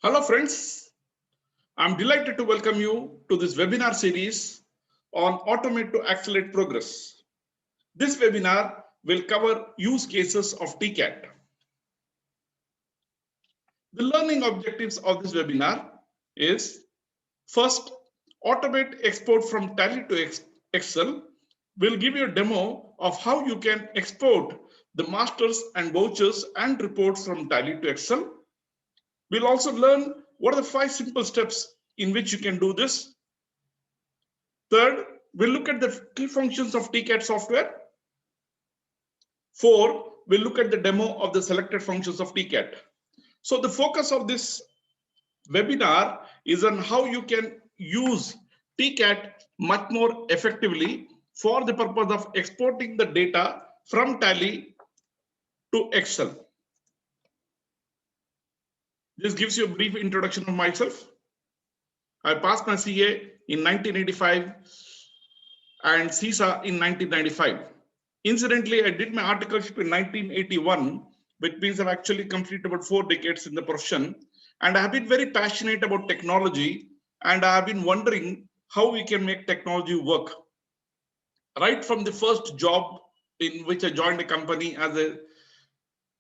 Hello friends, I'm delighted to welcome you to this webinar series on Automate to Accelerate Progress. This webinar will cover use cases of TCAT. The learning objectives of this webinar is first, automate export from Tally to Excel. We'll give you a demo of how you can export the masters and vouchers and reports from Tally to Excel. We'll also learn what are the 5 simple steps in which you can do this. Third, we'll look at the key functions of TCAT software. 4, we'll look at the demo of the selected functions of TCAT. So the focus of this webinar is on how you can use TCAT much more effectively for the purpose of exporting the data from Tally to Excel. This gives you a brief introduction of myself. I passed my CA in 1985 and CISA in 1995. Incidentally, I did my articleship in 1981, which means I've actually completed about 4 decades in the profession. And I have been very passionate about technology, and I have been wondering how we can make technology work. Right from the first job in which I joined a company as a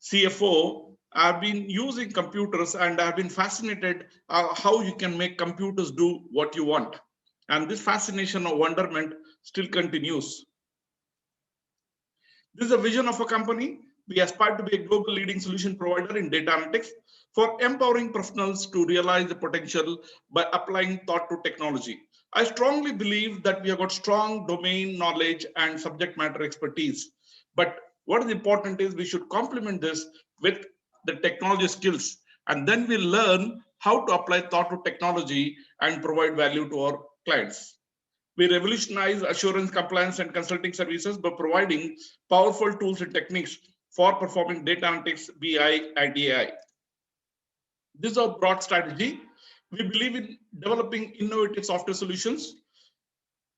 CFO, I've been using computers and I've been fascinated how you can make computers do what you want. And this fascination or wonderment still continues. This is a vision of a company. We aspire to be a global leading solution provider in data analytics for empowering professionals to realize the potential by applying thought to technology. I strongly believe that we have got strong domain knowledge and subject matter expertise. But what is important is we should complement this with the technology skills, and then we learn how to apply thought to technology and provide value to our clients. We revolutionize assurance, compliance, and consulting services by providing powerful tools and techniques for performing data analytics, BI, and AI. This is our broad strategy. We believe in developing innovative software solutions.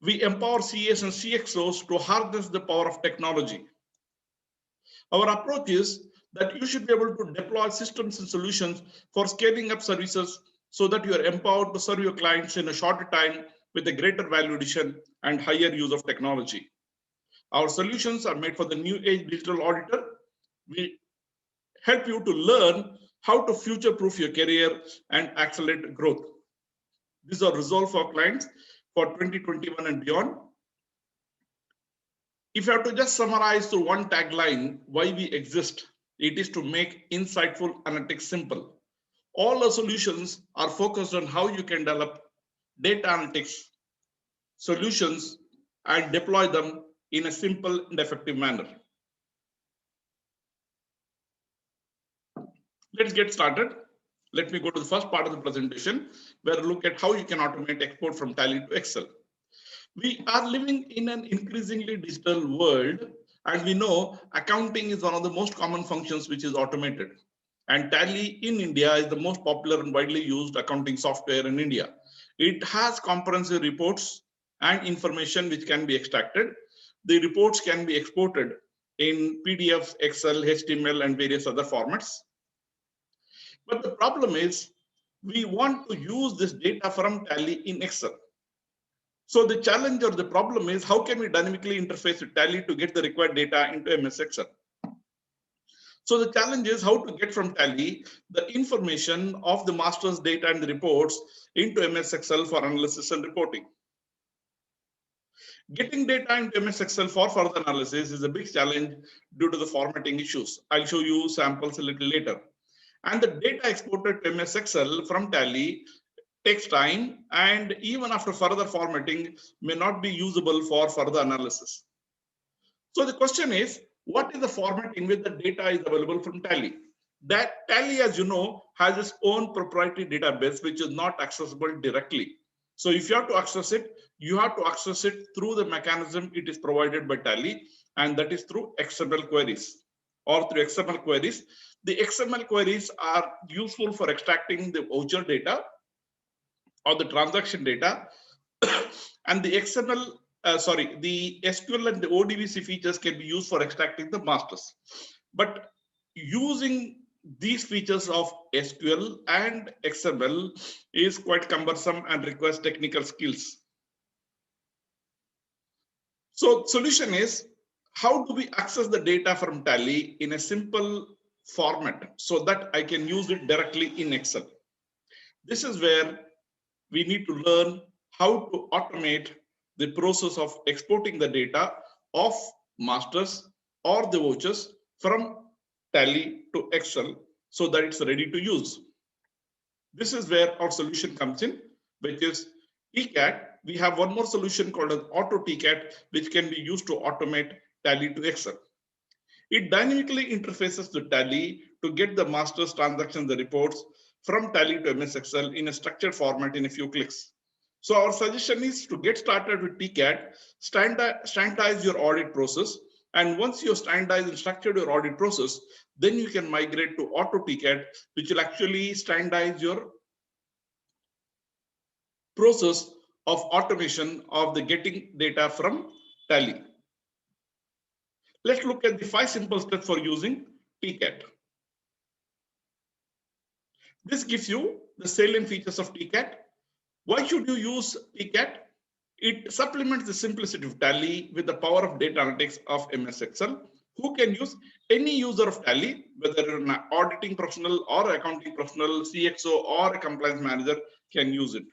We empower CAs and CXOs to harness the power of technology. Our approach is that you should be able to deploy systems and solutions for scaling up services so that you are empowered to serve your clients in a shorter time with a greater value addition and higher use of technology. Our solutions are made for the new age digital auditor. We help you to learn how to future-proof your career and accelerate growth. These are resolved for clients for 2021 and beyond. If you have to just summarize through one tagline why we exist, it is to make insightful analytics simple. All our solutions are focused on how you can develop data analytics solutions and deploy them in a simple and effective manner. Let's get started. Let me go to the first part of the presentation where we look at how you can automate export from Tally to Excel. We are living in an increasingly digital world, and we know accounting is one of the most common functions which is automated. And Tally in India is the most popular and widely used accounting software in India. It has comprehensive reports and information which can be extracted. The reports can be exported in PDF, Excel, HTML, and various other formats. But the problem is we want to use this data from Tally in Excel. So the challenge or the problem is how can we dynamically interface with Tally to get the required data into MS Excel? So the challenge is how to get from Tally the information of the master's data and the reports into MS Excel for analysis and reporting. Getting data into MS Excel for further analysis is a big challenge due to the formatting issues. I'll show you samples a little later. And the data exported to MS Excel from Tally takes time, and even after further formatting may not be usable for further analysis. So the question is, what is the format in which the data is available from Tally? That Tally, as you know, has its own proprietary database which is not accessible directly. So if you have to access it, you have to access it through the mechanism it is provided by Tally, and that is through XML queries or through XML queries. The XML queries are useful for extracting the voucher data or the transaction data, and the the SQL and the ODBC features can be used for extracting the masters. But using these features of SQL and XML is quite cumbersome and requires technical skills. So solution is, how do we access the data from Tally in a simple format so that I can use it directly in Excel? This is where we need to learn how to automate the process of exporting the data of masters or the vouchers from Tally to Excel so that it's ready to use. This is where our solution comes in, which is TCAT. We have one more solution called as Auto TCAT, which can be used to automate Tally to Excel. It dynamically interfaces to Tally to get the master's transactions, the reports from Tally to MS Excel in a structured format in a few clicks. So our suggestion is to get started with TCAT, standardize your audit process. And once you standardize and structured your audit process, then you can migrate to Auto TCAT, which will actually standardize your process of automation of the getting data from Tally. Let's look at the 5 simple steps for using TCAT. This gives you the salient features of TCAT. Why should you use TCAT? It supplements the simplicity of Tally with the power of data analytics of MS Excel. Who can use? Any user of Tally, whether an auditing professional or accounting professional, CXO or a compliance manager can use it.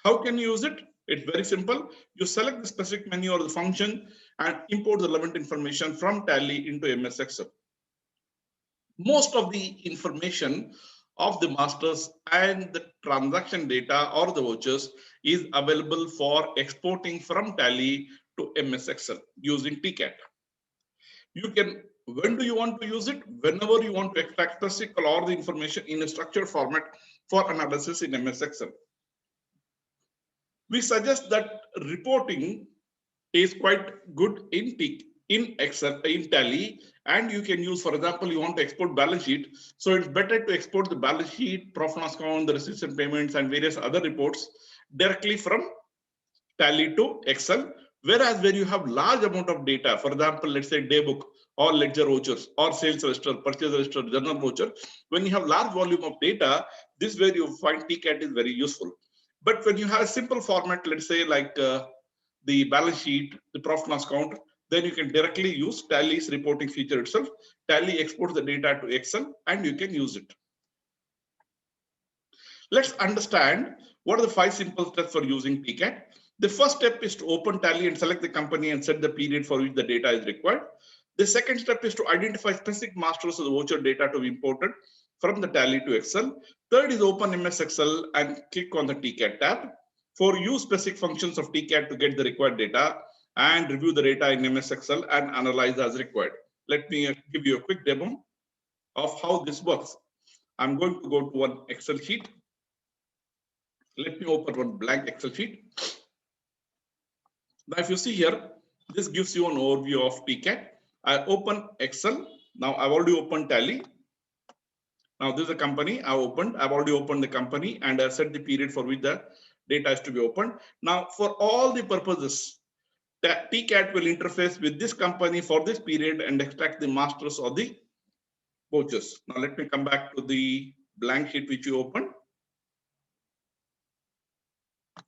How can you use it? It's very simple. You select the specific menu or the function and import the relevant information from Tally into MS Excel. Most of the information of the masters and the transaction data or the vouchers is available for exporting from Tally to MS Excel using TCAT. You can, when do you want to use it? Whenever you want to extract specific or the information in a structured format for analysis in MS Excel. We suggest that reporting is quite good in Excel, in Tally, and you can use, for example, you want to export balance sheet. So it's better to export the balance sheet, profit and loss account, the receipts and payments, and various other reports directly from Tally to Excel. Whereas where you have large amount of data, for example, let's say day book or ledger vouchers or sales register, purchase register, journal voucher, when you have large volume of data, this is where you find TCAT is very useful. But when you have a simple format, let's say like the balance sheet, the profit and loss account, then you can directly use Tally's reporting feature itself. Tally exports the data to Excel and you can use it. Let's understand what are the 5 simple steps for using TCAT. The first step is to open Tally and select the company and set the period for which the data is required. The second step is to identify specific masters of the voucher data to be imported from the Tally to Excel. Third is open MS Excel and click on the TCAT tab. For use specific functions of TCAT to get the required data and review the data in MS Excel and analyze as required. Let me give you a quick demo of how this works. I'm going to go to one Excel sheet. Let me open one blank Excel sheet. Now, if you see here, this gives you an overview of TCAT. I open Excel. Now I've already opened Tally. Now this is a company I've already opened the company and I set the period for which the data is to be opened. Now for all the purposes, TCAT will interface with this company for this period and extract the masters or the vouchers. Now let me come back to the blank sheet which you opened.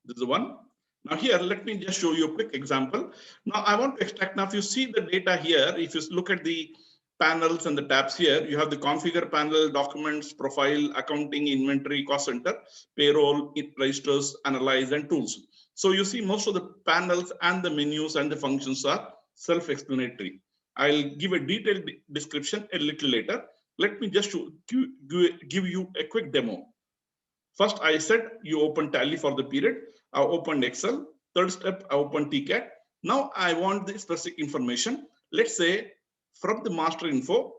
This is the one. Now here, let me just show you a quick example. Now I want to extract, now if you see the data here, if you look at the panels and the tabs here, you have the configure panel, documents, profile, accounting, inventory, cost center, payroll, registers, analyze, and tools. So you see most of the panels and the menus and the functions are self-explanatory. I'll give a detailed description a little later. Let me just give you a quick demo. First, I said you open Tally for the period. I opened Excel. Third step, I opened TCAT. Now I want the specific information. Let's say from the master info,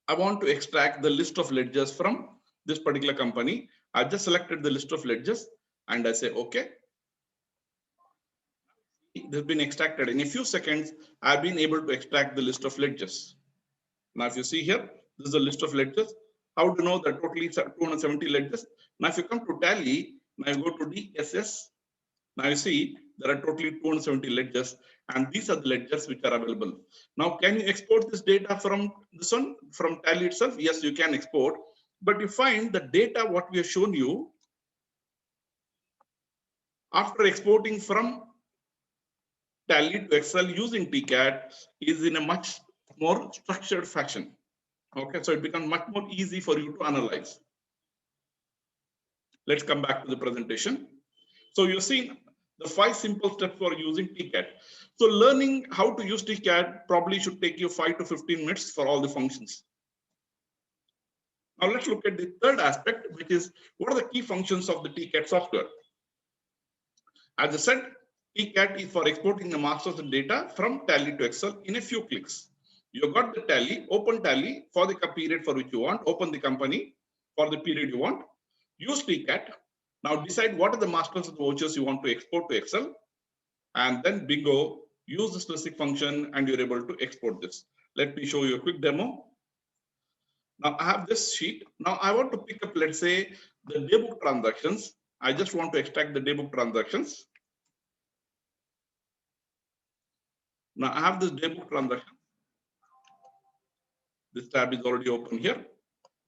I want to extract the list of ledgers from this particular company. I just selected the list of ledgers and I say, okay. This has been extracted. In a few seconds, I've been able to extract the list of ledgers. Now, if you see here, this is a list of ledgers. How to know that totally 270 ledgers? Now, if you come to Tally, now you go to DSS. Now you see there are totally 270 ledgers. And these are the ledgers which are available. Now, can you export this data from this one, from Tally itself? Yes, you can export, but you find the data what we have shown you after exporting from Tally to Excel using TCAT is in a much more structured fashion. Okay, so it becomes much more easy for you to analyze. Let's come back to the presentation. So you're seeing the 5 simple steps for using TCAT. So learning how to use TCAT probably should take you 5 to 15 minutes for all the functions. Now let's look at the third aspect, which is what are the key functions of the TCAT software. As I said, TCAT is for exporting the masters and data from Tally to Excel in a few clicks. You got the Tally, open Tally for the period for which you want, open the company for the period you want, use TCAT. Now decide what are the masters and vouchers you want to export to Excel, and then bingo, use the specific function and you're able to export this. Let me show you a quick demo. Now I have this sheet. Now I want to pick up, let's say, the daybook transactions. I just want to extract the daybook transactions. Now I have this daybook transaction. This tab is already open here.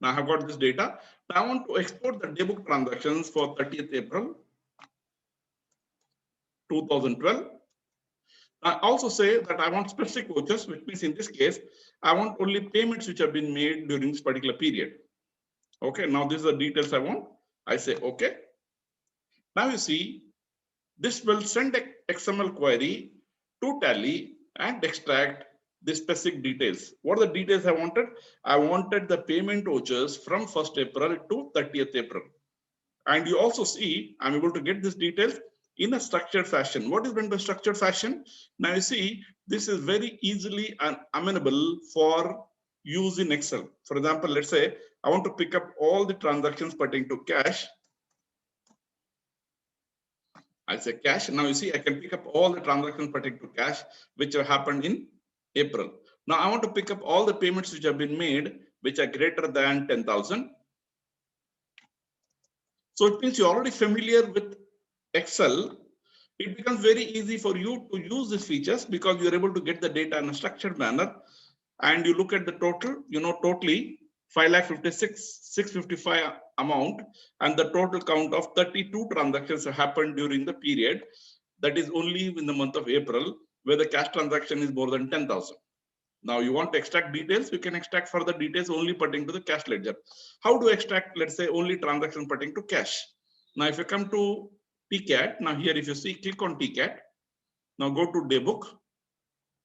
Now I have got this data. Now I want to export the daybook transactions for 30th April 2012. I also say that I want specific vouchers, which means in this case, I want only payments which have been made during this particular period. Okay, now these are the details I want. I say okay. Now you see, this will send an XML query to Tally and extract the specific details. What are the details I wanted? I wanted the payment vouchers from 1st April to 30th April. And you also see, I'm able to get these details in a structured fashion. What is meant by structured fashion? Now you see, this is very easily amenable for use in Excel. For example, let's say I want to pick up all the transactions pertaining to cash. I say cash. Now you see, I can pick up all the transactions pertaining to cash, which have happened in April. Now I want to pick up all the payments which have been made, which are greater than 10,000. So it means you're already familiar with Excel. It becomes very easy for you to use these features because you're able to get the data in a structured manner. And you look at the total, you know, totally 5,56,655 amount, and the total count of 32 transactions have happened during the period. That is only in the month of April, where the cash transaction is more than 10,000. Now you want to extract details, you can extract further details only pertaining to the cash ledger. How to extract, let's say, only transaction pertaining to cash? Now if you come to TCAT, now here if you see, click on TCAT. Now go to daybook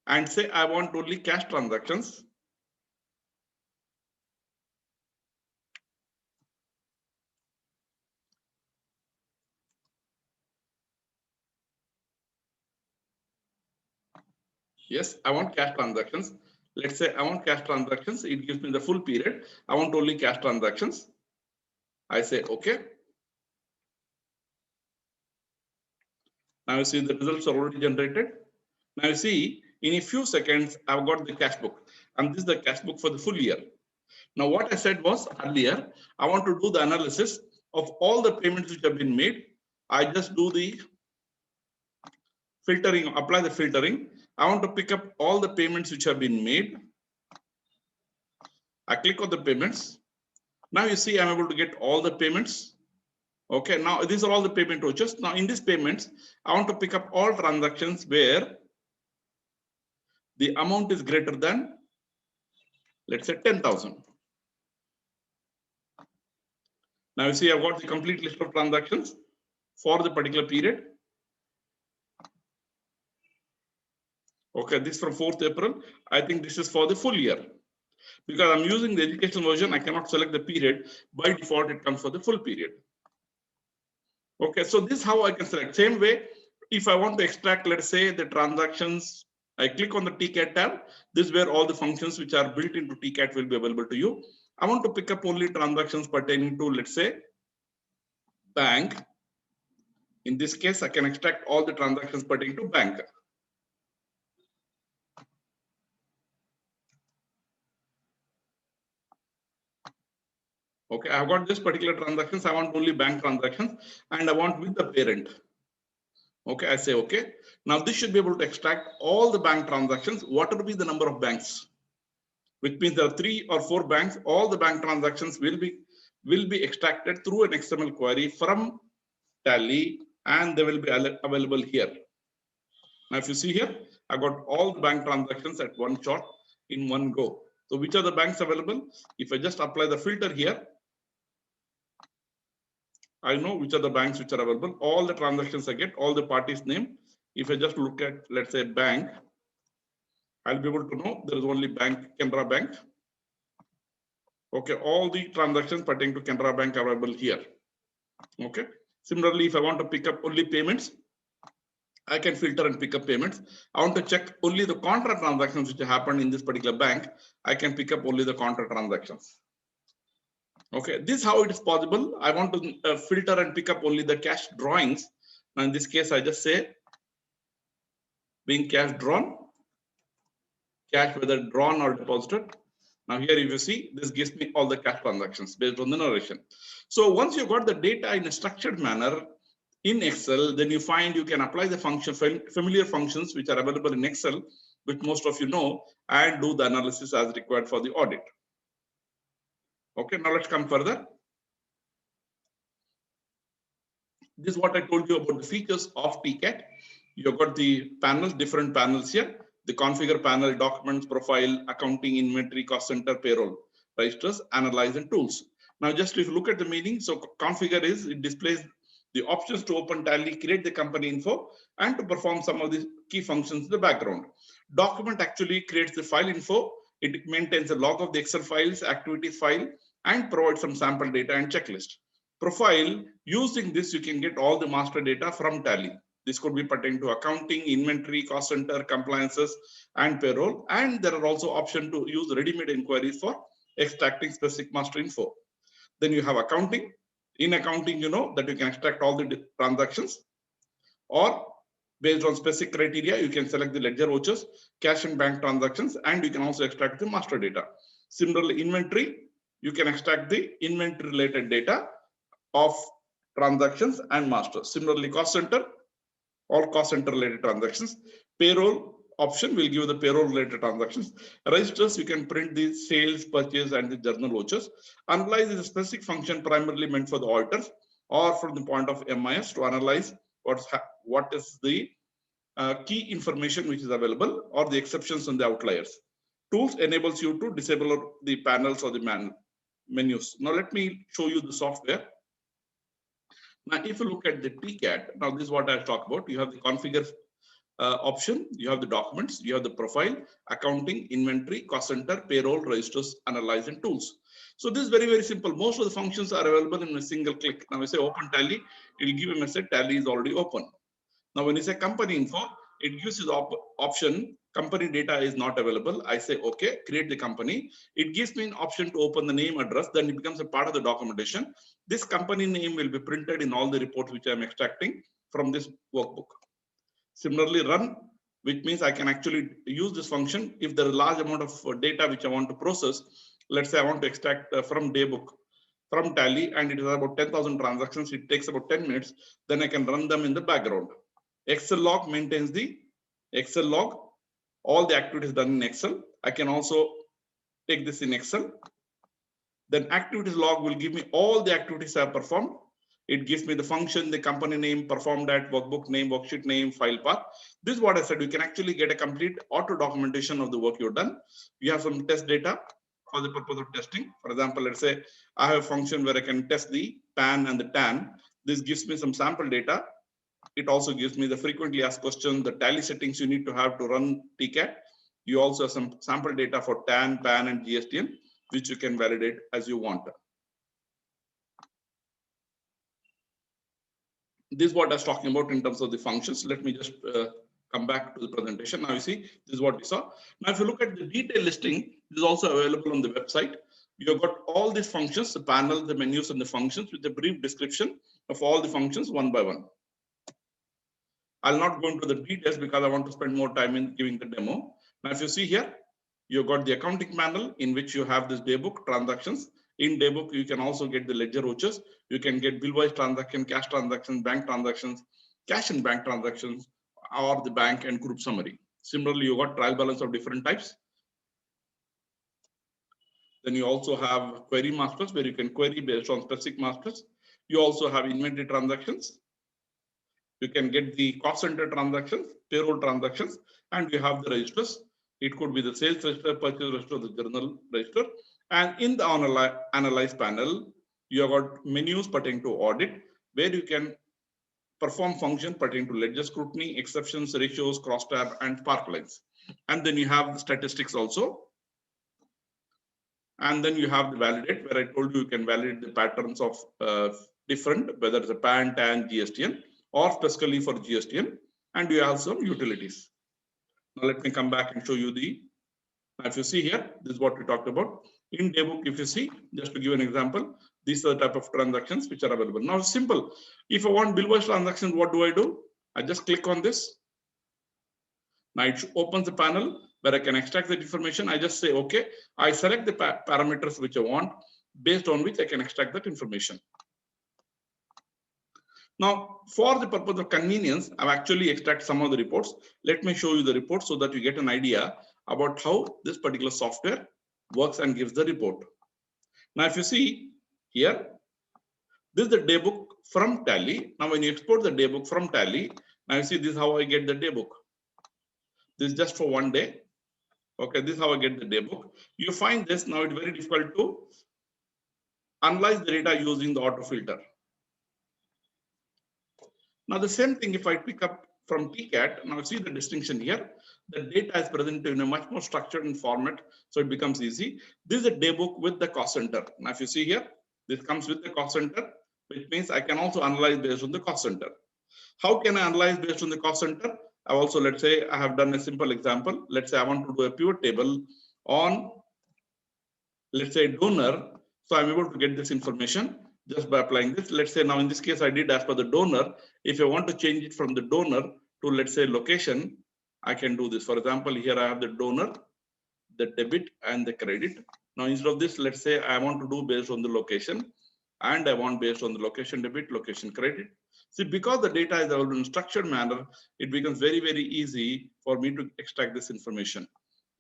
and say I want only cash transactions. Yes, I want cash transactions. Let's say I want cash transactions. It gives me the full period. I want only cash transactions. I say okay. Now you see the results are already generated. Now you see in a few seconds, I've got the cash book, and this is the cash book for the full year. Now what I said was earlier, I want to do the analysis of all the payments which have been made. I just do the filtering, apply the filtering. I want to pick up all the payments which have been made. I click on the payments. Now you see I'm able to get all the payments. Okay, now these are all the payment vouchers. Now in these payments, I want to pick up all transactions where the amount is greater than, let's say, 10,000. Now you see I've got the complete list of transactions for the particular period. Okay, this from 4th April. I think this is for the full year. Because I'm using the educational version, I cannot select the period. By default, it comes for the full period. Okay, so this is how I can select. Same way, if I want to extract, let's say, the transactions, I click on the TCAT tab. This is where all the functions which are built into TCAT will be available to you. I want to pick up only transactions pertaining to, let's say, bank. In this case, I can extract all the transactions pertaining to bank. Okay, I've got this particular transactions. I want only bank transactions, and I want with the parent. Okay, I say okay. Now this should be able to extract all the bank transactions, whatever be the number of banks, which means there are 3 or 4 banks. All the bank transactions will be extracted through an XML query from Tally, and they will be available here. Now, if you see here, I got all the bank transactions at one shot in one go. So which are the banks available? If I just apply the filter here, I know which are the banks which are available. All the transactions I get, all the parties' name. If I just look at, let's say, bank, I'll be able to know there is only bank, Canara Bank. Okay, all the transactions pertaining to Canara Bank are available here. Okay. Similarly, if I want to pick up only payments, I can filter and pick up payments. I want to check only the contra transactions which happened in this particular bank. I can pick up only the contra transactions. Okay, this is how it is possible. I want to filter and pick up only the cash drawings. Now in this case, I just say being cash drawn, cash whether drawn or deposited. Now here if you see, this gives me all the cash transactions based on the narration. So once you got the data in a structured manner in Excel, then you find you can apply the function, familiar functions which are available in Excel, which most of you know, and do the analysis as required for the audit. Okay, now let's come further. This is what I told you about the features of TCAT. You've got the panels, different panels here. The configure panel, documents, profile, accounting, inventory, cost center, payroll, registers, analyze, and tools. Now, just if you look at the meaning, so configure is it displays the options to open Tally, create the company info, and to perform some of the key functions in the background. Document actually creates the file info. It maintains a log of the Excel files, activities file, and provides some sample data and checklist. Profile, using this, you can get all the master data from Tally. This could be pertaining to accounting, inventory, cost center, compliances, and payroll. And there are also options to use ready-made inquiries for extracting specific master info. Then you have accounting. In accounting, you know that you can extract all the transactions, or based on specific criteria, you can select the ledger vouchers, cash and bank transactions, and you can also extract the master data. Similarly, inventory, you can extract the inventory related data of transactions and master. Similarly, cost center, all cost center related transactions. Payroll option will give the payroll related transactions. Registers, you can print the sales, purchase, and the journal vouchers. Analyze is a specific function primarily meant for the auditors or from the point of MIS to analyze what is the key information which is available or the exceptions and the outliers. Tools enables you to disable the panels or the menus. Now let me show you the software. Now, if you look at the TCAT, now this is what I talked about. You have the configure option, you have the documents, you have the profile, accounting, inventory, cost center, payroll, registers, analyze, and tools. So this is very, very simple. Most of the functions are available in a single click. Now, we say open Tally, it will give a message, Tally is already open. Now, when you say company info, it gives you the option, company data is not available. I say, okay, create the company. It gives me an option to open the name, address, then it becomes a part of the documentation. This company name will be printed in all the reports which I'm extracting from this workbook. Similarly, run, which means I can actually use this function if there is a large amount of data which I want to process. Let's say I want to extract from daybook, from Tally, and it is about 10,000 transactions. It takes about 10 minutes. Then I can run them in the background. Excel log maintains the Excel log, all the activities done in Excel. I can also take this in Excel. Then activities log will give me all the activities I have performed. It gives me the function, the company name, performed at, workbook name, worksheet name, file path. This is what I said. You can actually get a complete auto documentation of the work you've done. You have some test data for the purpose of testing. For example, let's say I have a function where I can test the PAN and the TAN. This gives me some sample data. It also gives me the frequently asked questions, the Tally settings you need to have to run TCAT. You also have some sample data for TAN, PAN, and GSTN, which you can validate as you want. This is what I was talking about in terms of the functions. Let me just come back to the presentation. Now you see, this is what we saw. Now, if you look at the detailed listing, this is also available on the website. You've got all these functions, the panel, the menus, and the functions with a brief description of all the functions one by one. I'll not go into the details because I want to spend more time in giving the demo. Now, if you see here, you've got the accounting panel in which you have this daybook transactions. In daybook, you can also get the ledger vouchers. You can get bill-wise transaction, cash transactions, bank transactions, cash and bank transactions, or the bank and group summary. Similarly, you got trial balance of different types. Then you also have query masters where you can query based on specific masters. You also have inventory transactions. You can get the cost center transactions, payroll transactions, and you have the registers. It could be the sales register, purchase register, the journal register. And in the analyze panel, you have got menus pertaining to audit, where you can perform function pertaining to ledger scrutiny, exceptions, ratios, crosstab, and spark lines. And then you have the statistics also. And then you have the validate, where I told you can validate the patterns of different, whether it's a PAN, TAN, GSTN, or specifically for GSTN. And you have some utilities. Now let me come back and show you the, if you see here, this is what we talked about. In Daybook, if you see, just to give an example, these are the type of transactions which are available. Now simple. If I want bill-wise transactions, what do? I just click on this. Now it opens the panel where I can extract that information. I just say, okay, I select the parameters which I want, based on which I can extract that information. Now, for the purpose of convenience, I've actually extracted some of the reports. Let me show you the report so that you get an idea about how this particular software works and gives the report. Now, if you see here, this is the daybook from Tally. Now, when you export the daybook from Tally, now you see this is how I get the daybook. This is just for one day. Okay, this is how I get the daybook. You find this now, it's very difficult to analyze the data using the auto filter. Now the same thing if I pick up from TCAT, now see the distinction here. The data is presented in a much more structured and format, so it becomes easy. This is a daybook with the cost center. Now if you see here, this comes with the cost center, which means I can also analyze based on the cost center. How can I analyze based on the cost center? I also, let's say I have done a simple example. Let's say I want to do a pivot table on, let's say, donor. So I'm able to get this information just by applying this. Let's say now in this case, I did as per the donor. If I want to change it from the donor to, let's say, location, I can do this. For example, here I have the donor, the debit and the credit. Now, instead of this, let's say I want to do based on the location, and I want based on the location debit, location credit. See, because the data is available in a structured manner, it becomes very, very easy for me to extract this information.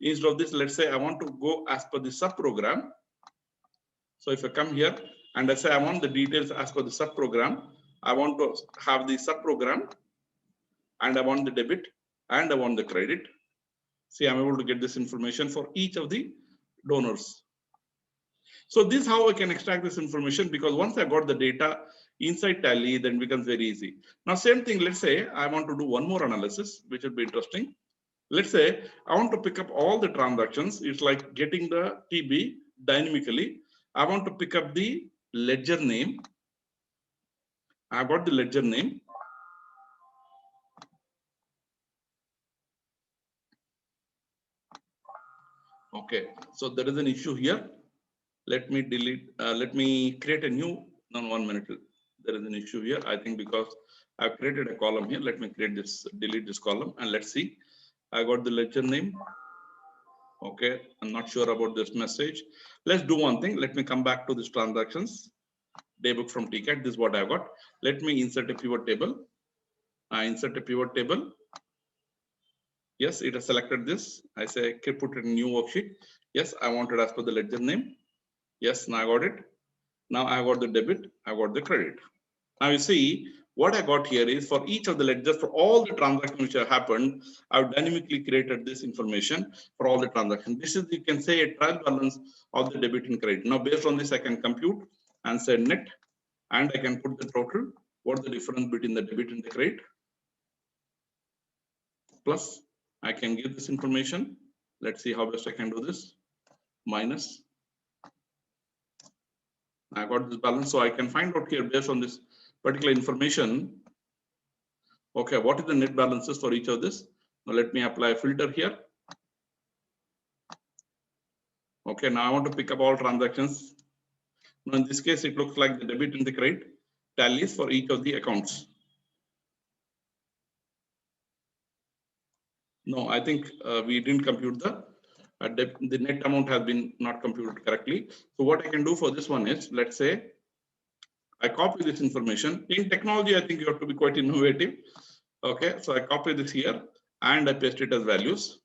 Instead of this, let's say I want to go as per the sub-program. So if I come here and I say I want the details as per the sub-program, I want to have the sub-program, and I want the debit, and I want the credit. See, I'm able to get this information for each of the donors. So this is how I can extract this information, because once I got the data inside Tally, then it becomes very easy. Now, same thing, let's say I want to do one more analysis, which would be interesting. Let's say I want to pick up all the transactions. It's like getting the TB dynamically. I want to pick up the ledger name. I've got the ledger name. Okay, so there is an issue here. Let me delete, let me create a new, no, 1 minute. There is an issue here. I think because I've created a column here. Let me create this, delete this column, and let's see. I got the ledger name. Okay, I'm not sure about this message. Let's do one thing. Let me come back to this transactions daybook from TCAT. This is what I got. Let me insert a pivot table. I insert a pivot table. Yes, it has selected this. I say, okay, put it in new worksheet. Yes, I want it as per the ledger name. Yes, now I got it. Now I got the debit, I got the credit. Now you see, what I got here is for each of the ledgers, for all the transactions which have happened, I've dynamically created this information for all the transactions. This is, you can say, a trial balance of the debit and credit. Now, based on this, I can compute and say net, and I can put the total, what the difference between the debit and the credit. Plus, I can give this information. Let's see how best I can do this. Minus. I got this balance, so I can find out here based on this particular information. Okay, what is the net balances for each of this? Now let me apply a filter here. Okay, now I want to pick up all transactions. Now in this case, it looks like the debit and the credit tallies for each of the accounts. No, I think we didn't compute the net amount has been not computed correctly. So what I can do for this one is, let's say I copy this information. In technology, I think you have to be quite innovative. Okay, so I copy this here and I paste it as values.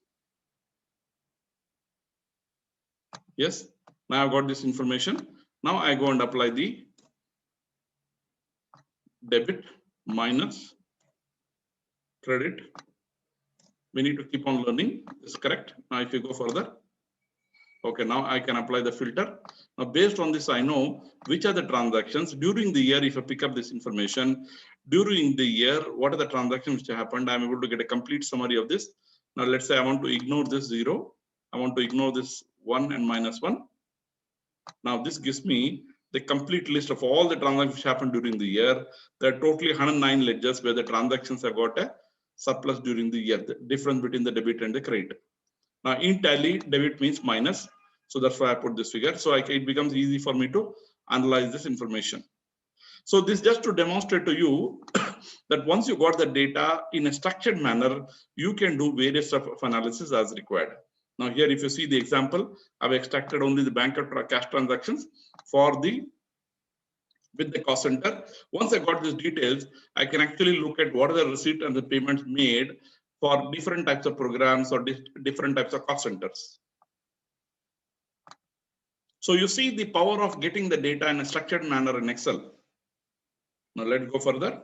Yes, now I've got this information. Now I go and apply the debit minus credit. We need to keep on learning. This is correct. Now, if you go further, okay, now I can apply the filter. Now, based on this, I know which are the transactions during the year. If I pick up this information during the year, what are the transactions which happened? I'm able to get a complete summary of this. Now, let's say I want to ignore this 0. I want to ignore this 1 and -1. Now, this gives me the complete list of all the transactions which happened during the year. There are totally 109 ledgers where the transactions have got a surplus during the year, the difference between the debit and the credit. Now, in Tally, debit means minus. So that's why I put this figure. So it becomes easy for me to analyze this information. So this just to demonstrate to you that once you got the data in a structured manner, you can do various types of analysis as required. Now here, if you see the example, I've extracted only the bank cash transactions for with the cost center. Once I got these details, I can actually look at what are the receipt and the payments made for different types of programs or different types of cost centers. So you see the power of getting the data in a structured manner in Excel. Now let's go further.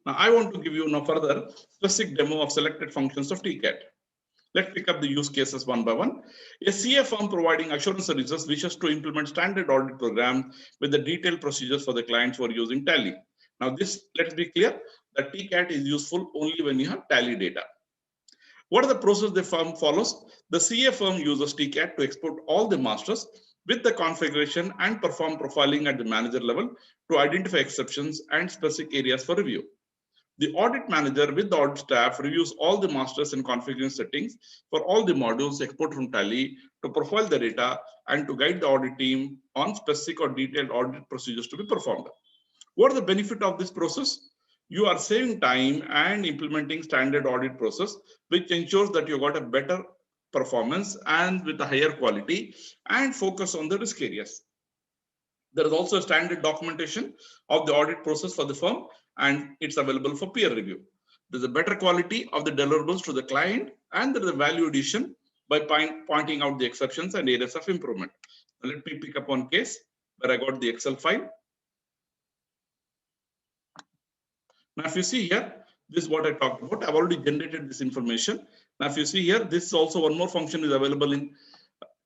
Now I want to give you now further specific demo of selected functions of TCAT. Let's pick up the use cases one by one. A CA firm providing assurance services wishes to implement standard audit program with the detailed procedures for the clients who are using Tally. Now this, let's be clear, that TCAT is useful only when you have Tally data. What are the process the firm follows? The CA firm uses TCAT to export all the masters with the configuration and perform profiling at the manager level to identify exceptions and specific areas for review. The audit manager with the audit staff reviews all the masters and configuration settings for all the modules exported from Tally to profile the data and to guide the audit team on specific or detailed audit procedures to be performed. What is the benefit of this process? You are saving time and implementing standard audit process, which ensures that you got a better performance and with a higher quality and focus on the risk areas. There is also a standard documentation of the audit process for the firm, and it's available for peer review. There's a better quality of the deliverables to the client, and there is a value addition by pointing out the exceptions and areas of improvement. Now, let me pick up one case where I got the Excel file. Now, if you see here, this is what I talked about. I've already generated this information. Now, if you see here, this is also one more function is available in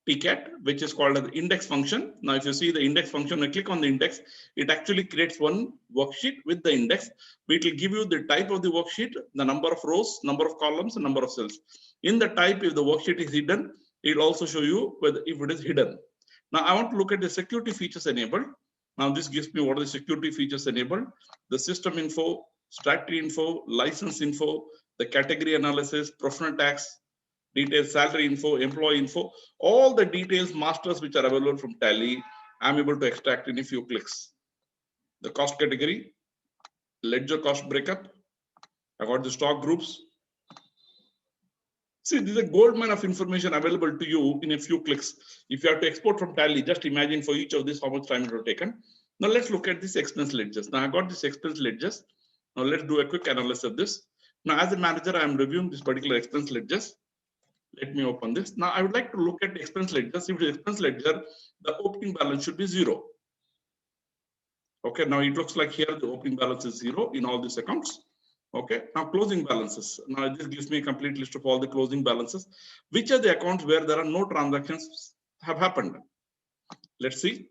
TCAT, which is called an index function. Now, if you see the index function, I click on the index, it actually creates one worksheet with the index. It will give you the type of the worksheet, the number of rows, number of columns, and number of cells. In the type, if the worksheet is hidden, it will also show you whether if it is hidden. Now, I want to look at the security features enabled. Now, this gives me what are the security features enabled, the system info, statutory info, license info, the category analysis, professional tax, details, salary info, employee info, all the details, masters which are available from Tally, I'm able to extract in a few clicks. The cost category, ledger cost breakup, I got the stock groups. See, this is a goldmine of information available to you in a few clicks. If you have to export from Tally, just imagine for each of this how much time it will take. Now let's look at this expense ledgers. Now I got this expense ledgers. Now let's do a quick analysis of this. Now as a manager, I am reviewing this particular expense ledgers. Let me open this. Now I would like to look at the expense ledger. If the expense ledger, the opening balance should be 0. Okay, now it looks like here the opening balance is 0 in all these accounts. Okay, now closing balances. Now this gives me a complete list of all the closing balances. Which are the accounts where there are no transactions have happened? Let's see.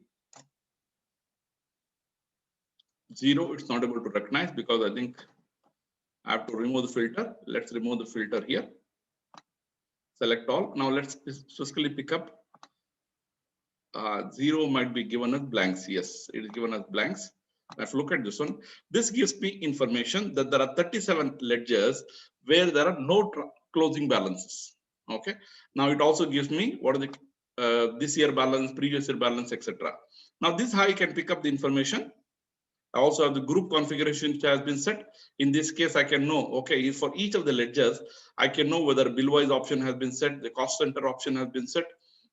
0, it's not able to recognize because I think I have to remove the filter. Let's remove the filter here. Select all. Now let's specifically pick up 0 might be given as blanks. Yes, it is given as blanks. If you look at this one, this gives me information that there are 37 ledgers where there are no closing balances. Okay. Now it also gives me what are the this year balance, previous year balance, etc. Now this is how I can pick up the information. I also have the group configuration which has been set. In this case, I can know, okay, for each of the ledgers, I can know whether bill-wise option has been set, the cost center option has been set,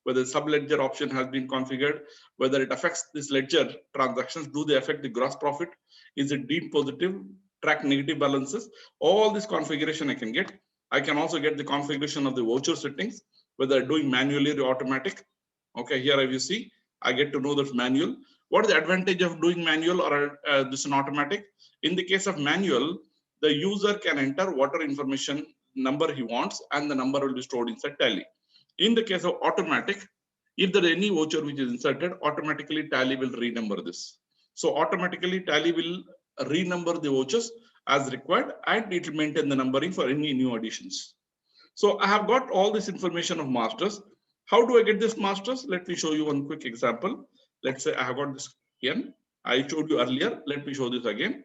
whether subledger option has been configured, whether it affects this ledger transactions, do they affect the gross profit? Is it deemed positive? Track negative balances. All this configuration I can get. I can also get the configuration of the voucher settings, whether doing manually or automatic. Okay, here if you see, I get to know that manual. What is the advantage of doing manual or this an automatic? In the case of manual, the user can enter whatever information number he wants, and the number will be stored inside Tally. In the case of automatic, if there is any voucher which is inserted, automatically Tally will renumber this. So automatically Tally will renumber the vouchers as required, and it will maintain the numbering for any new additions. So I have got all this information of masters. How do I get this masters? Let me show you one quick example. Let's say I have got this N. I showed you earlier. Let me show this again.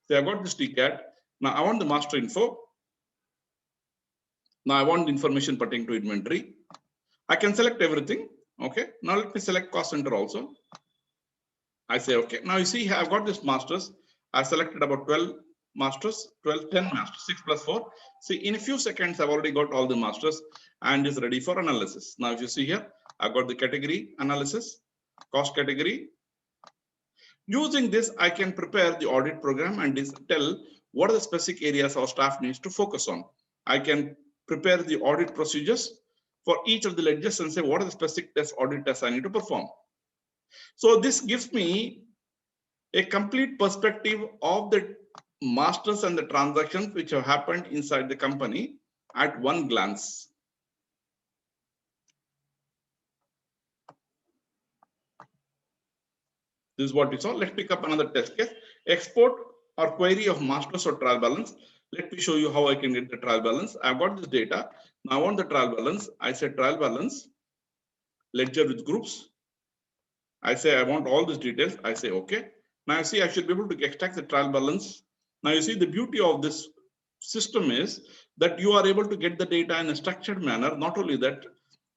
So I got this TCAT. Now I want the master info. Now I want the information pertaining to inventory. I can select everything. Okay. Now let me select cost center also. I say okay. Now you see I've got this masters. I selected about 12 masters, 10 masters, 6 plus 4. See, in a few seconds, I've already got all the masters and is ready for analysis. Now, if you see here, I've got the category analysis, cost category. Using this, I can prepare the audit program and tell what are the specific areas our staff needs to focus on. I can prepare the audit procedures for each of the ledgers and say what are the specific audit tests I need to perform. So this gives me a complete perspective of the masters and the transactions which have happened inside the company at one glance. This is what we saw. Let's pick up another test case. Export or query of masters or trial balance. Let me show you how I can get the trial balance. I've got this data. Now I want the trial balance. I say trial balance, ledger with groups. I say I want all these details. I say okay. Now you see I should be able to extract the trial balance. Now you see the beauty of this system is that you are able to get the data in a structured manner. Not only that,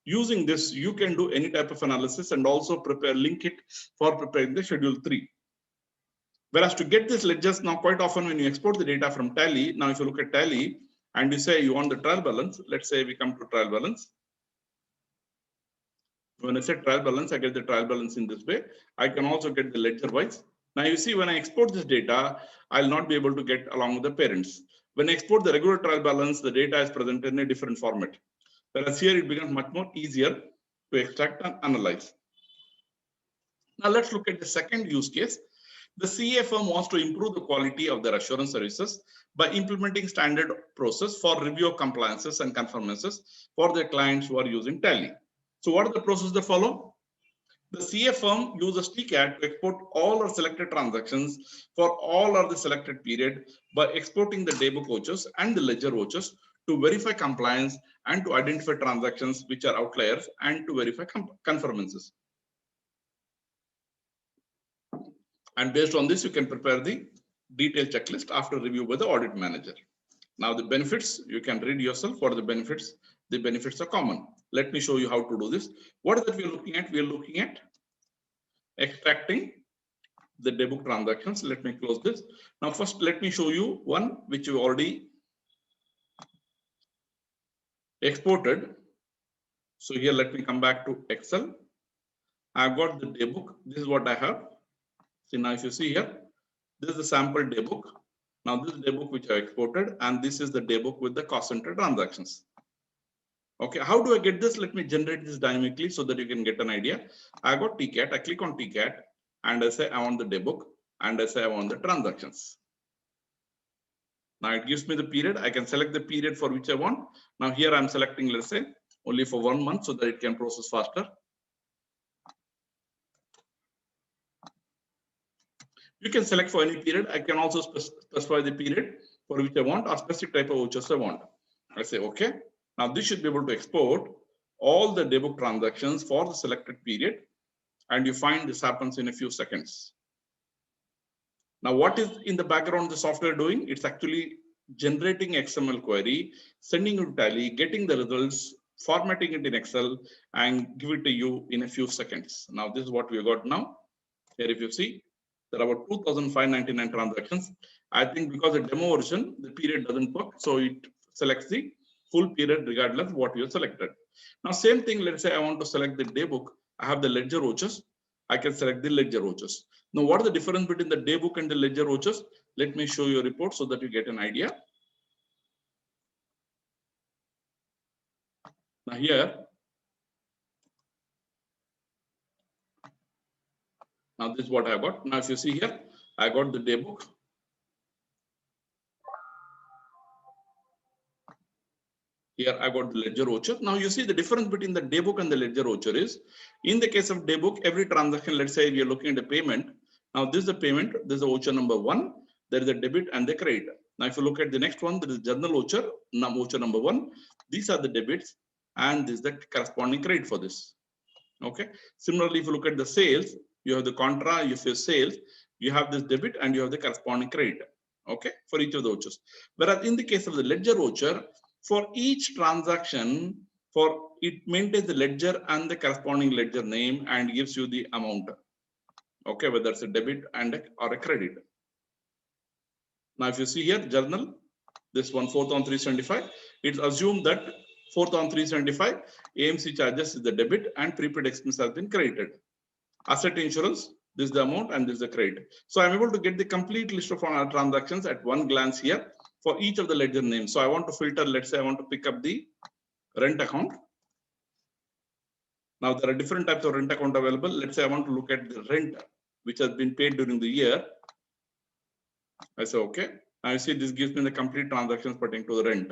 using this, you can do any type of analysis and also link it for preparing the schedule 3. Whereas to get this ledgers, now quite often when you export the data from Tally, now if you look at Tally and you say you want the trial balance, let's say we come to trial balance. When I say trial balance, I get the trial balance in this way. I can also get the ledger wise. Now you see when I export this data, I'll not be able to get along with the parents. When I export the regular trial balance, the data is presented in a different format. Whereas here it becomes much more easier to extract and analyze. Now let's look at the second use case. The CA firm wants to improve the quality of their assurance services by implementing standard process for review of compliances and conformances for their clients who are using Tally. So what are the processes they follow? The CA firm uses TCAT to export all our selected transactions for all of the selected period by exporting the daybook vouchers and the ledger vouchers to verify compliance and to identify transactions which are outliers and to verify conformances. And based on this, you can prepare the detailed checklist after review by the audit manager. Now the benefits, you can read yourself what are the benefits. The benefits are common. Let me show you how to do this. What is that we are looking at? We are looking at extracting the daybook transactions. Let me close this. Now first, let me show you one which you already exported. So here, let me come back to Excel. I've got the daybook. This is what I have. See, now if you see here, this is the sample daybook. Now this is the daybook which I exported, and this is the daybook with the cost center transactions. Okay, how do I get this? Let me generate this dynamically so that you can get an idea. I got TCAT, I click on TCAT, and I say I want the daybook, and I say I want the transactions. Now it gives me the period. I can select the period for which I want. Now here I'm selecting, let's say, only for 1 month so that it can process faster. You can select for any period. I can also specify the period for which I want or specific type of vouchers I want. I say, okay. Now this should be able to export all the daybook transactions for the selected period. And you find this happens in a few seconds. Now, what is in the background the software doing? It's actually generating XML query, sending it to Tally, getting the results, formatting it in Excel, and give it to you in a few seconds. Now, this is what we got now. Here, if you see, there are about 2,599 transactions. I think because the demo version, the period doesn't work, so it selects the full period regardless what you selected. Now, same thing, let's say I want to select the day book. I have the ledger vouchers. I can select the ledger vouchers. Now, what is the difference between the day book and the ledger vouchers? Let me show you a report so that you get an idea. Now here, now this is what I got. Now if you see here, I got the day book. Here I got the ledger voucher. Now you see the difference between the day book and the ledger voucher is, in the case of day book, every transaction, let's say we are looking at the payment. Now this is the payment, this is the voucher number 1, there is a debit and the credit. Now if you look at the next one, there is journal voucher, voucher number 1. These are the debits and this is the corresponding credit for this. Okay. Similarly, if you look at the sales, you have the contra, you have sales, you have this debit and you have the corresponding credit. Okay, for each of the vouchers. Whereas in the case of the ledger voucher, for each transaction, for it maintains the ledger and the corresponding ledger name and gives you the amount. Okay, whether it's a debit and or a credit. Now, if you see here, journal, this one 4,375, it's assumed that 4,375 AMC charges is the debit and prepaid expense has been credited. Asset insurance, this is the amount and this is the credit. So I'm able to get the complete list of our transactions at one glance here for each of the ledger names. So I want to filter, let's say I want to pick up the rent account. Now there are different types of rent account available. Let's say I want to look at the rent which has been paid during the year. I say, okay. Now you see this gives me the complete transactions pertaining to the rent.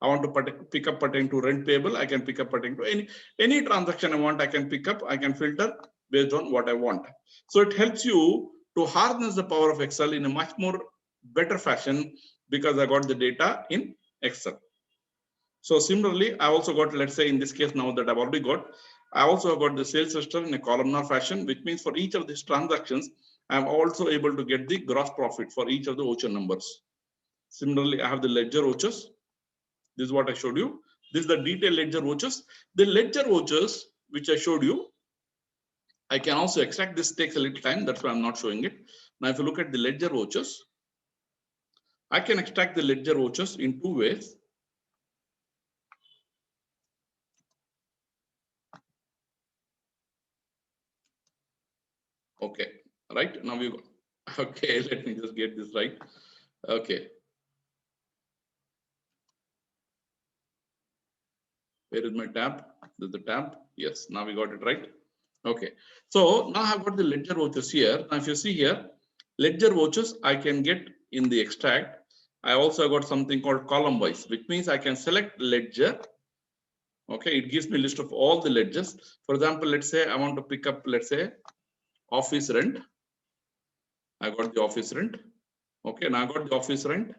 I want to pick up pertaining to rent payable. I can pick up pertaining to any transaction I want. I can pick up. I can filter based on what I want. So it helps you to harness the power of Excel in a much more better fashion because I got the data in Excel. So similarly, I also got, let's say in this case now that I've already got, I also got the sales register in a columnar fashion, which means for each of these transactions, I'm also able to get the gross profit for each of the voucher numbers. Similarly, I have the ledger vouchers. This is what I showed you. This is the detailed ledger vouchers. The ledger vouchers, which I showed you, I can also extract. This takes a little time. That's why I'm not showing it. Now, if you look at the ledger vouchers, I can extract the ledger vouchers in two ways. Okay, right now we go. Okay, let me just get this right. Okay. Where is my tab? There's the tab. Yes, now we got it right. Okay, so now I've got the ledger vouchers here. Now, if you see here, ledger vouchers I can get in the extract. I also got something called column wise, which means I can select ledger. Okay, it gives me a list of all the ledgers. For example, let's say I want to pick up, let's say, office rent. I got the office rent. Okay, now I got the office rent.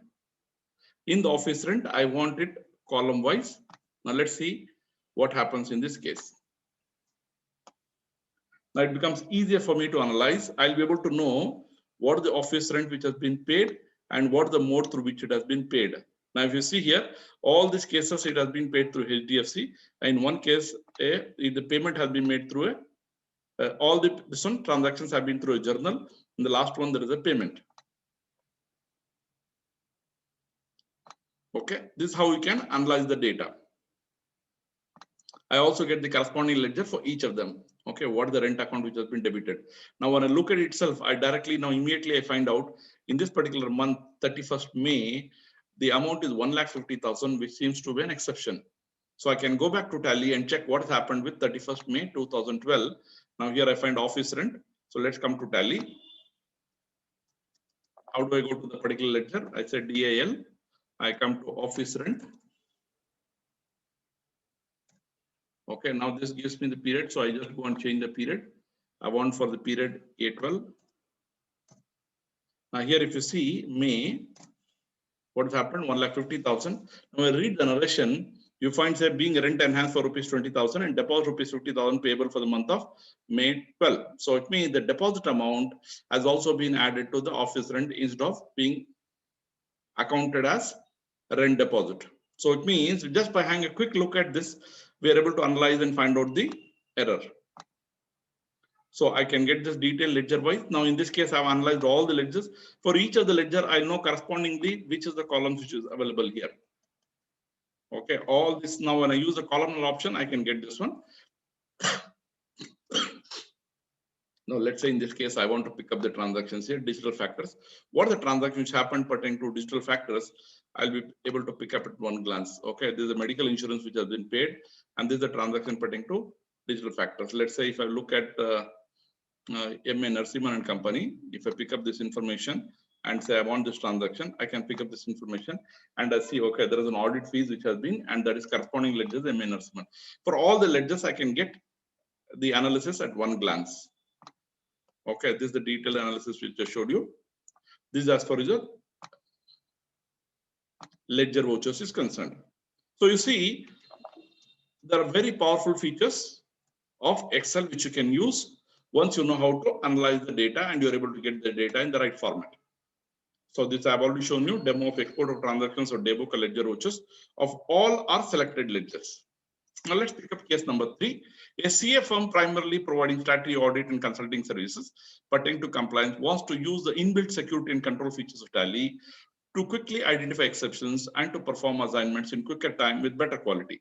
In the office rent, I want it column wise. Now let's see what happens in this case. Now it becomes easier for me to analyze. I'll be able to know what the office rent which has been paid and what the mode through which it has been paid. Now, if you see here, all these cases, it has been paid through HDFC. In one case, the payment has been made through all the some transactions have been through a journal. In the last one, there is a payment. Okay, this is how we can analyze the data. I also get the corresponding ledger for each of them. Okay, what is the rent account which has been debited? Now, when I look at it itself, I directly now immediately I find out in this particular month, 31st May, the amount is 1,50,000, which seems to be an exception. So I can go back to Tally and check what has happened with 31st May 2012. Now here I find office rent. So let's come to Tally. How do I go to the particular ledger? I said DAL. I come to office rent. Okay, now this gives me the period. So I just go and change the period. I want for the period A12. Now here, if you see May, what has happened? 1,50,000. Now I read the narration. You find say being rent enhanced for rupees 20,000 and deposit rupees 50,000 payable for the month of May 12. So it means the deposit amount has also been added to the office rent instead of being accounted as rent deposit. So it means just by having a quick look at this, we are able to analyze and find out the error. So I can get this detailed ledger wise. Now in this case, I've analyzed all the ledgers. For each of the ledger, I know correspondingly which is the columns which is available here. Okay, all this now when I use the columnar option, I can get this one. Now, let's say in this case, I want to pick up the transactions here, digital factors. What are the transactions which happen pertaining to digital factors? I'll be able to pick up at one glance. Okay, this is a medical insurance which has been paid, and this is the transaction pertaining to digital factors. Let's say if I look at MA Narasimhan and Company, if I pick up this information and say I want this transaction, I can pick up this information and I see, okay, there is an audit fees which has been, and that is corresponding ledgers MA Narasimhan. For all the ledgers, I can get the analysis at one glance. Okay, this is the detailed analysis which I showed you. This is as far as the ledger vouchers is concerned. So you see, there are very powerful features of Excel which you can use once you know how to analyze the data and you're able to get the data in the right format. So this I've already shown you demo of export of transactions or debug ledger vouchers of all our selected ledgers. Now let's pick up case number 3. A CA firm primarily providing statutory audit and consulting services pertaining to compliance wants to use the inbuilt security and control features of Tally to quickly identify exceptions and to perform assignments in quicker time with better quality.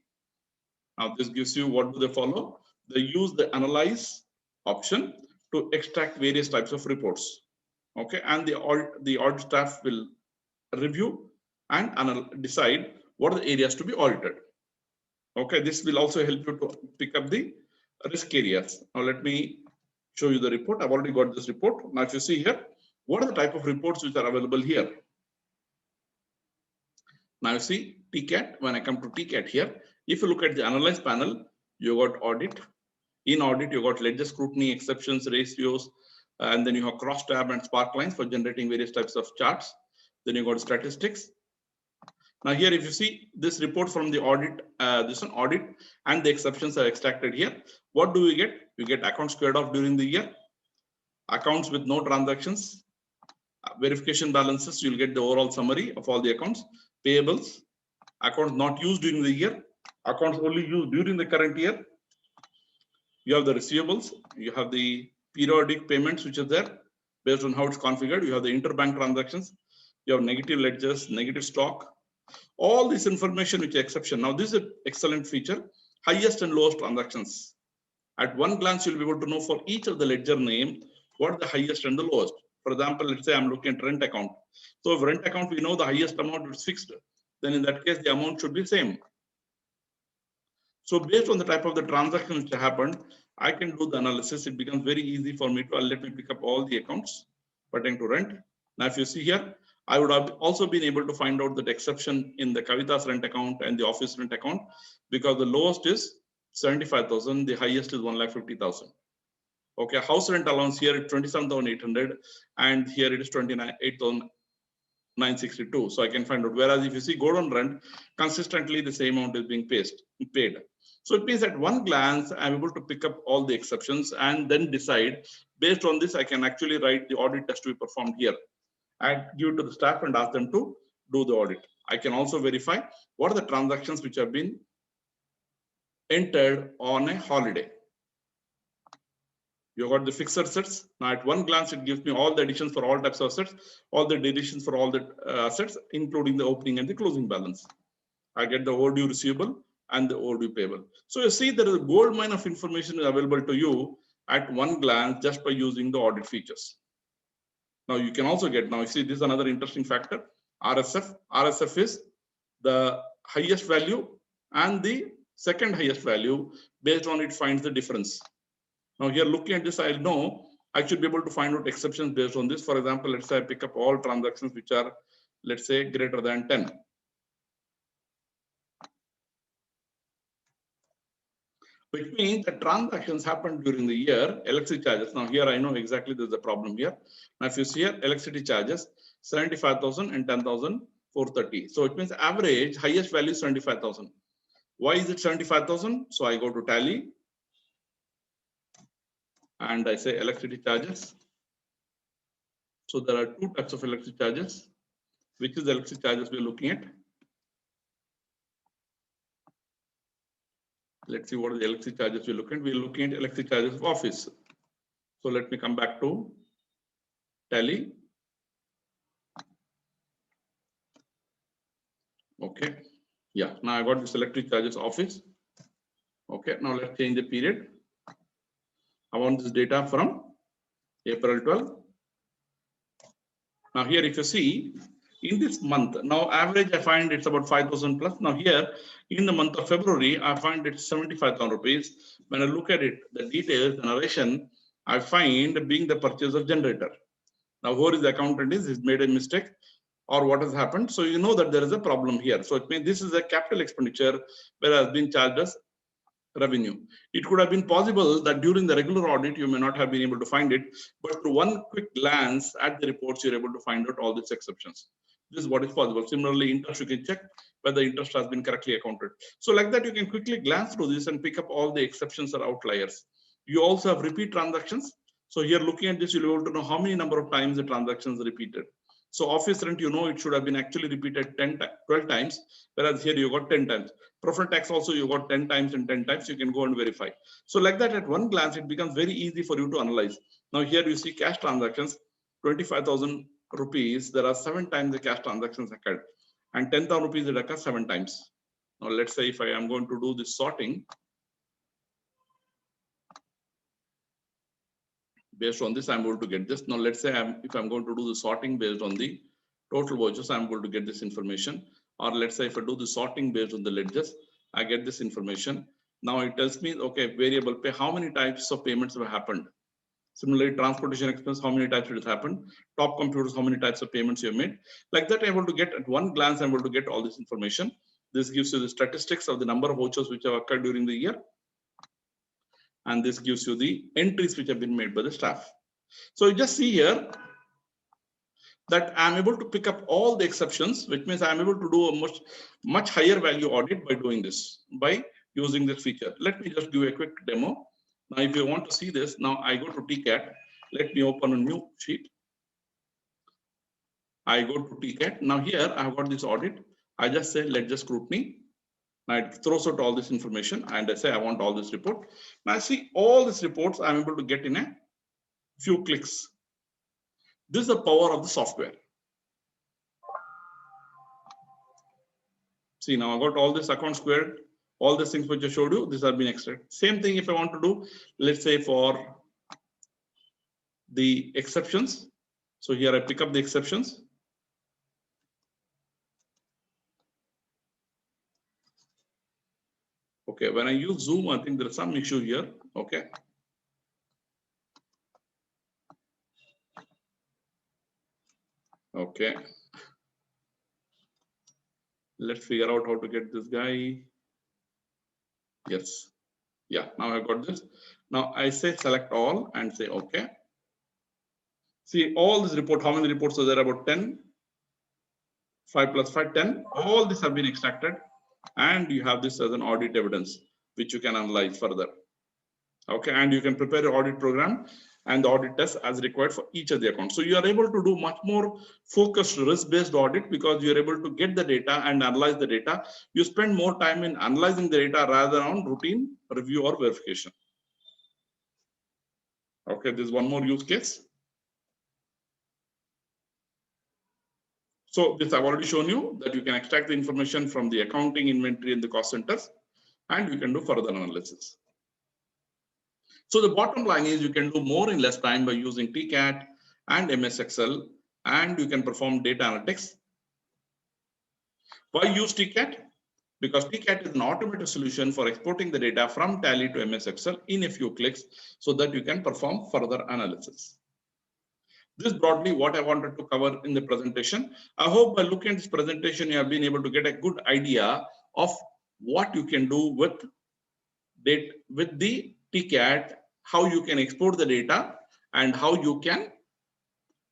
Now this gives you what do they follow? They use the analyze option to extract various types of reports. Okay, and the audit staff will review and decide what are the areas to be audited. Okay, this will also help you to pick up the risk areas. Now let me show you the report. I've already got this report. Now if you see here, what are the type of reports which are available here? Now you see TCAT. When I come to TCAT here, if you look at the analyze panel, you got audit. In audit, you got ledger scrutiny, exceptions, ratios, and then you have cross tab and spark lines for generating various types of charts. Then you got statistics. Now here, if you see this report from the audit, this one audit and the exceptions are extracted here. What do we get? You get accounts squared off during the year, accounts with no transactions, verification balances. You'll get the overall summary of all the accounts, payables, accounts not used during the year, accounts only used during the current year. You have the receivables, you have the periodic payments which are there based on how it's configured. You have the interbank transactions, you have negative ledgers, negative stock, all this information which is exception. Now this is an excellent feature, highest and lowest transactions. At one glance, you'll be able to know for each of the ledger name, what are the highest and the lowest. For example, let's say I'm looking at rent account. So if rent account, we know the highest amount is fixed, then in that case, the amount should be same. So based on the type of the transaction which happened, I can do the analysis. It becomes very easy for me to let me pick up all the accounts pertaining to rent. Now, if you see here, I would have also been able to find out that exception in the Kavita's rent account and the office rent account, because the lowest is 75,000, the highest is 1,50,000. Okay, house rent allowance here is 27,800, and here it is 28,962. So I can find out. Whereas if you see Gordon rent, consistently the same amount is being paid. So it means at one glance, I'm able to pick up all the exceptions and then decide based on this, I can actually write the audit test to be performed here and give it to the staff and ask them to do the audit. I can also verify what are the transactions which have been entered on a holiday. You got the fixed assets. Now at one glance, it gives me all the additions for all types of assets, all the deletions for all the assets, including the opening and the closing balance. I get the overdue receivable and the overdue payable. So you see there is a gold mine of information available to you at one glance just by using the audit features. Now you can also get, now you see this is another interesting factor, RSF. RSF is the highest value and the second highest value. Based on it finds the difference. Now here looking at this, I'll know I should be able to find out exceptions based on this. For example, let's say I pick up all transactions which are, let's say, greater than 10. Which means the transactions happened during the year, electricity charges. Now here I know exactly there's a problem here. Now if you see here, electricity charges, 75,000 and 10,430. So it means average highest value is 75,000. Why is it 75,000? So I go to Tally and I say electricity charges. So there are two types of electricity charges. Which is the electricity charges we're looking at? Let's see what are the electricity charges we're looking at. We're looking at electricity charges of office. So let me come back to Tally. Okay. Yeah, now I got this electric charges office. Okay, now let's change the period. I want this data from April 12. Now here, if you see in this month, now average I find it's about 5,000 plus. Now here in the month of February, I find it's 75,000 rupees. When I look at it, the details, the narration, I find being the purchase of generator. Now who is the accountant is, he's made a mistake or what has happened. So you know that there is a problem here. So it means this is a capital expenditure where has been charged as revenue. It could have been possible that during the regular audit, you may not have been able to find it, but through one quick glance at the reports, you're able to find out all these exceptions. This is what is possible. Similarly, interest, you can check whether interest has been correctly accounted. So like that, you can quickly glance through this and pick up all the exceptions or outliers. You also have repeat transactions. So here looking at this, you'll be able to know how many number of times the transactions are repeated. So office rent, you know, it should have been actually repeated 12 times, whereas here you got 10 times. Profit tax also you got 10 times and 10 times, you can go and verify. So like that at one glance, it becomes very easy for you to analyze. Now here you see cash transactions, 25,000 rupees, there are 7 times the cash transactions occurred and 10,000 rupees it occurs 7 times. Now let's say if I am going to do this sorting, based on this, I'm able to get this. Now, let's say if I'm going to do the sorting based on the total vouchers, I'm going to get this information. Or let's say if I do the sorting based on the ledgers, I get this information. Now it tells me, okay, variable pay, how many types of payments have happened? Similarly, transportation expense, how many types it has happened? Top computers, how many types of payments you have made? Like that, I'm able to get at one glance, I'm able to get all this information. This gives you the statistics of the number of vouchers which have occurred during the year. And this gives you the entries which have been made by the staff. So you just see here that I'm able to pick up all the exceptions, which means I'm able to do a much higher value audit by doing this, by using this feature. Let me just give a quick demo. Now, if you want to see this, now I go to TCAT. Let me open a new sheet. I go to TCAT. Now here I have got this audit. I just say ledger scrutiny. Now it throws out all this information and I say I want all this report. Now I see all these reports I'm able to get in a few clicks. This is the power of the software. See, now I got all this account squared, all these things which I showed you, these have been extracted. Same thing if I want to do, let's say for the exceptions. So here I pick up the exceptions. Okay, when I use Zoom, I think there is some issue here. Okay. Okay. Let's figure out how to get this guy. Yes. Yeah, now I got this. Now I say select all and say okay. See all this report, how many reports are there? About 10. 5 plus 5, 10. All these have been extracted. And you have this as an audit evidence, which you can analyze further. Okay, and you can prepare your audit program and the audit test as required for each of the accounts. So you are able to do much more focused risk-based audit because you're able to get the data and analyze the data. You spend more time in analyzing the data rather than on routine review or verification. Okay, there's one more use case. So this I've already shown you that you can extract the information from the accounting, inventory, and the cost centers, and you can do further analysis. So the bottom line is you can do more in less time by using TCAT and MS Excel, and you can perform data analytics. Why use TCAT? Because TCAT is an automated solution for exporting the data from Tally to MS Excel in a few clicks so that you can perform further analysis. This is broadly what I wanted to cover in the presentation. I hope by looking at this presentation, you have been able to get a good idea of what you can do with the TCAT, how you can export the data, and how you can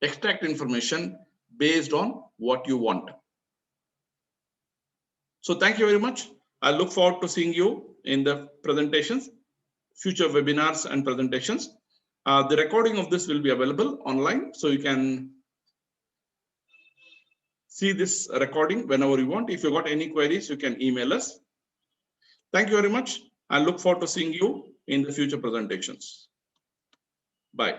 extract information based on what you want. So thank you very much. I look forward to seeing you in the presentations, future webinars and presentations. The recording of this will be available online, so you can see this recording whenever you want. If you got any queries, you can email us. Thank you very much. I look forward to seeing you in the future presentations. Bye.